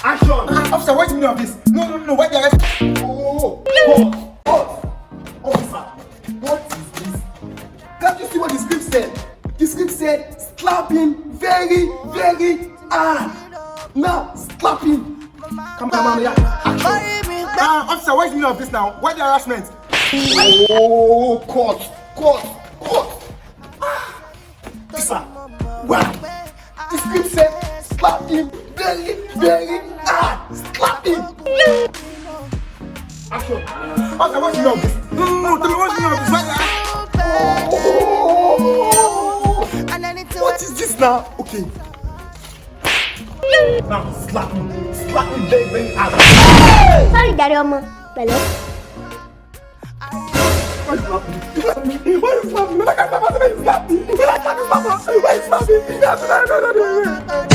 Action! Officer, what's the meaning of this? No, why the arrest? Oh, pause. Officer, what is this? Can't you see what the script said? The script said, slap him very, very hard. Now, slap him. Come on, yeah. Action. Officer, what's the meaning of this now? Why the harassment? Oh, court. Officer, wow. The script said, slap him very, very hard. Slap him. Action. Officer, what's the meaning of this? No, tell me what's the meaning of this? What is this now? Okay. Now, slap him very, very hard. Sorry, Daddy, Mama. Hello? Why you slap me? Why you slap me? Why you slap me? Why you slap me? Why you slap me? Why you slap me?